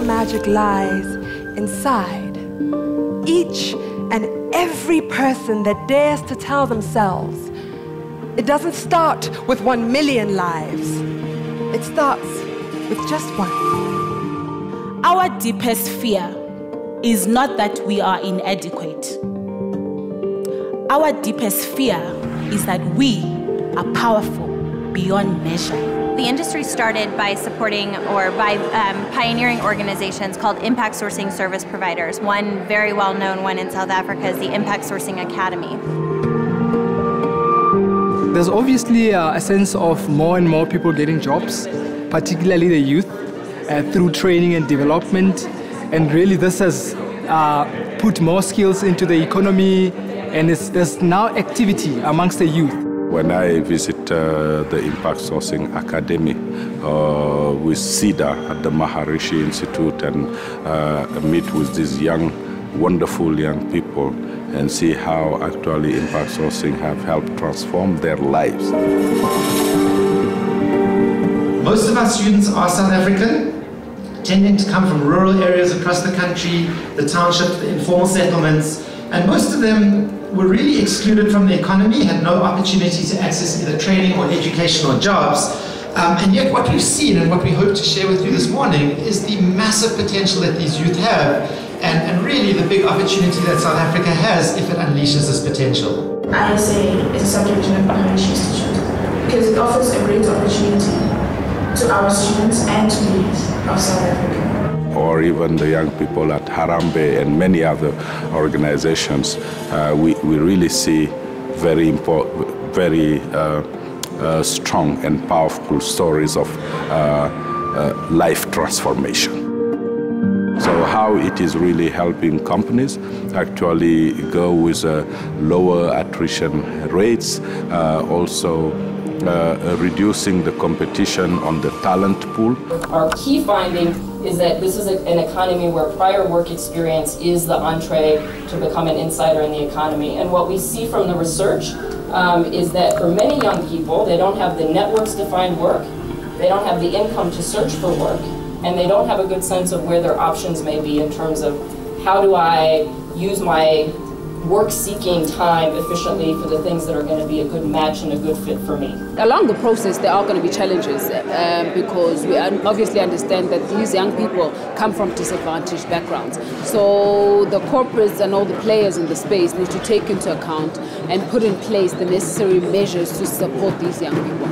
magic lies inside each and every person that dares to tell themselves. It doesn't start with 1 million lives. It starts with just one. Our deepest fear is not that we are inadequate. Our deepest fear is that we are powerful beyond measure. The industry started by supporting or by pioneering organizations called impact sourcing service providers. One very well-known one in South Africa is the Impact Sourcing Academy. There's obviously a sense of more and more people getting jobs, particularly the youth, through training and development. And really this has put more skills into the economy, and there's now activity amongst the youth. When I visit the Impact Sourcing Academy with SIDA at the Maharishi Institute and meet with these young, wonderful young people and see how actually impact sourcing have helped transform their lives. Most of our students are South African, tending to come from rural areas across the country, the townships, the informal settlements, and most of them were really excluded from the economy, had no opportunity to access either training or education or jobs. And yet what we've seen and what we hope to share with you this morning is the massive potential that these youth have, and really the big opportunity that South Africa has if it unleashes this potential. ISA is a subdivision of Maharishi Institute because it offers a great opportunity to our students and to the youth of South Africa. Or even the young people at Harambee and many other organizations, we really see very strong and powerful stories of life transformation. So how it is really helping companies actually go with lower attrition rates, also reducing the competition on the talent pool. Our key finding is that this is an economy where prior work experience is the entree to become an insider in the economy. And what we see from the research is that for many young people, they don't have the networks to find work, they don't have the income to search for work, and they don't have a good sense of where their options may be in terms of how do I use my work-seeking time efficiently for the things that are going to be a good match and a good fit for me. Along the process, there are going to be challenges because we obviously understand that these young people come from disadvantaged backgrounds. So the corporates and all the players in the space need to take into account and put in place the necessary measures to support these young people.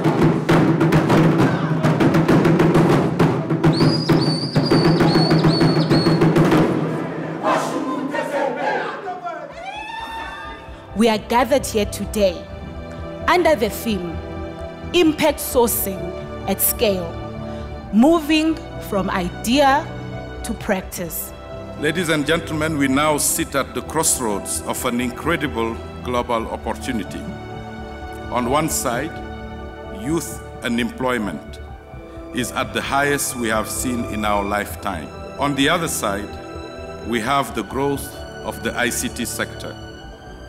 We are gathered here today under the theme, Impact Sourcing at Scale, moving from idea to practice. Ladies and gentlemen, we now sit at the crossroads of an incredible global opportunity. On one side, youth unemployment is at the highest we have seen in our lifetime. On the other side, we have the growth of the ICT sector,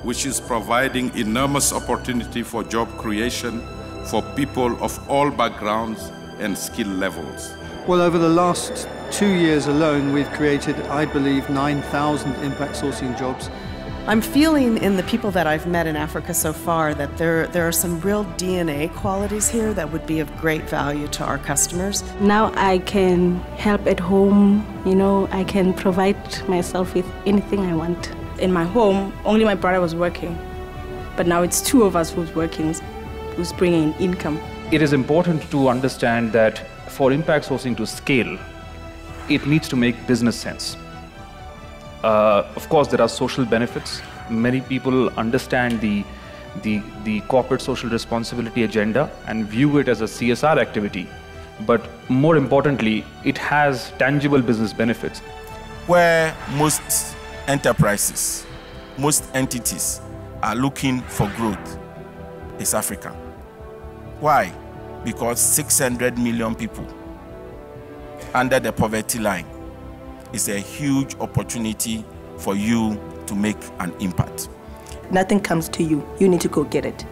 which is providing enormous opportunity for job creation for people of all backgrounds and skill levels. Well, over the last 2 years alone, we've created, I believe, 9,000 impact sourcing jobs. I'm feeling in the people that I've met in Africa so far that there are some real DNA qualities here that would be of great value to our customers. Now I can help at home, I can provide myself with anything I want. In my home, only my brother was working, but now it's two of us who's working, who's bringing in income. It is important to understand that for impact sourcing to scale, it needs to make business sense. Of course, there are social benefits. Many people understand the corporate social responsibility agenda and view it as a CSR activity. But more importantly, it has tangible business benefits. Where most enterprises, most entities are looking for growth is Africa. Why? Because 600 million people under the poverty line is a huge opportunity for you to make an impact. Nothing comes to you. You need to go get it.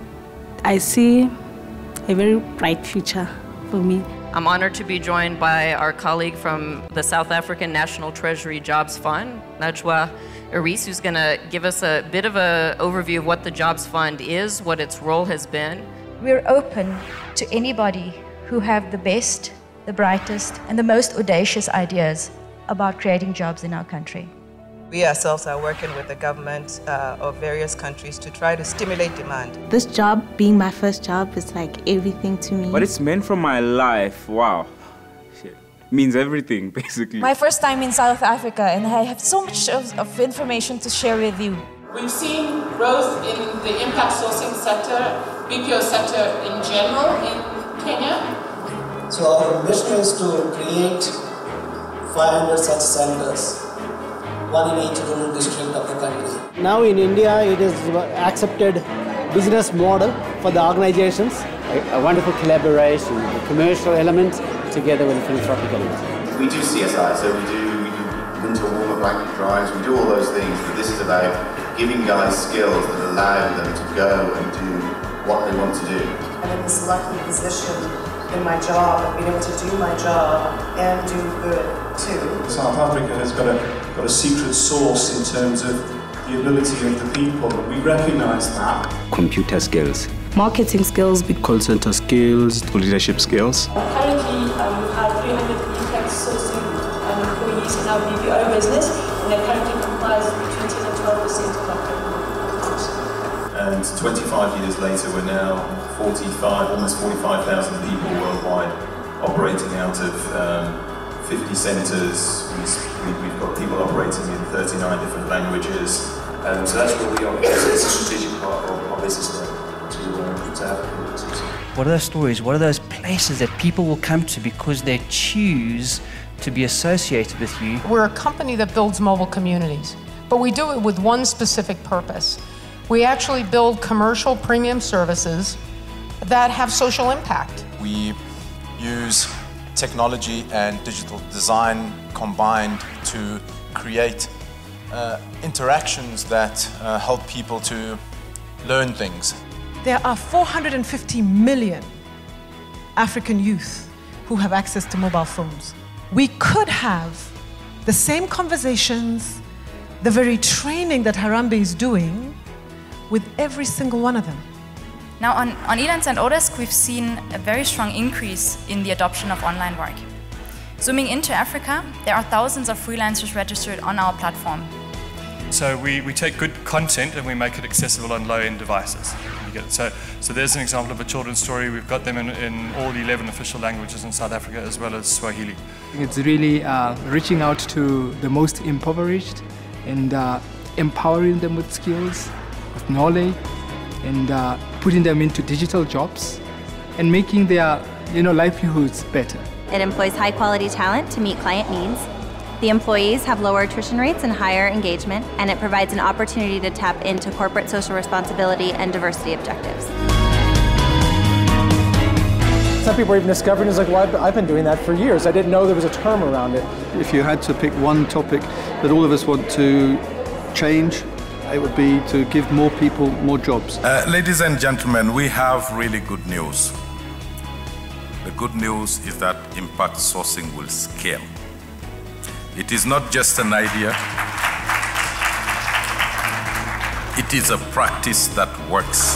I see a very bright future for me. I'm honored to be joined by our colleague from the South African National Treasury Jobs Fund, Najwa Aris, who's going to give us a bit of an overview of what the Jobs Fund is, what its role has been. We're open to anybody who have the best, the brightest, and the most audacious ideas about creating jobs in our country. We ourselves are working with the government of various countries to try to stimulate demand. This job, being my first job, is like everything to me. What it's meant for my life, wow. Shit. Means everything, basically. My first time in South Africa, and I have so much of information to share with you. We've seen growth in the impact sourcing sector, BPO sector in general in Kenya. So our mission is to create 500 such centers, one in each rural district of the country. Now in India, it is accepted business model for the organizations. A wonderful collaboration, the commercial element together with the philanthropic element. We do CSI, so we do winter warmer blanket drives, we do all those things, but this is about giving guys skills that allow them to go and do what they want to do. I'm in this lucky position in my job of being able to do my job and do good too. South Africa has got a secret sauce in terms of the ability of the people. We recognise that. Computer skills. Marketing skills. Call center skills. Leadership skills. Currently, we have 300 impact sourcing employees in our BPO business, and they currently comprise between 10 and 12% of our and 25 years later, we're now almost 45,000 people worldwide operating out of 50 centres. We've got people operating in 39 different languages. So that's where we are. It's a strategic part of our business now to have a business. What are those stories? What are those places that people will come to because they choose to be associated with you? We're a company that builds mobile communities, but we do it with one specific purpose. We actually build commercial premium services that have social impact. We use technology and digital design combined to create interactions that help people to learn things. There are 450 million African youth who have access to mobile phones. We could have the same conversations, the very training that Harambee is doing, with every single one of them. Now on Elands and Odesk, we've seen a very strong increase in the adoption of online work. Zooming into Africa, there are thousands of freelancers registered on our platform. So we take good content and we make it accessible on low-end devices. So there's an example of a children's story. We've got them in all 11 official languages in South Africa as well as Swahili. It's really reaching out to the most impoverished and empowering them with skills, with knowledge, and putting them into digital jobs and making their livelihoods better. It employs high-quality talent to meet client needs. The employees have lower attrition rates and higher engagement, and it provides an opportunity to tap into corporate social responsibility and diversity objectives. Some people are even discovering, it's like, well, I've been doing that for years. I didn't know there was a term around it. If you had to pick one topic that all of us want to change, it would be to give more people more jobs. Ladies and gentlemen, we have really good news. The good news is that impact sourcing will scale. It is not just an idea. It is a practice that works.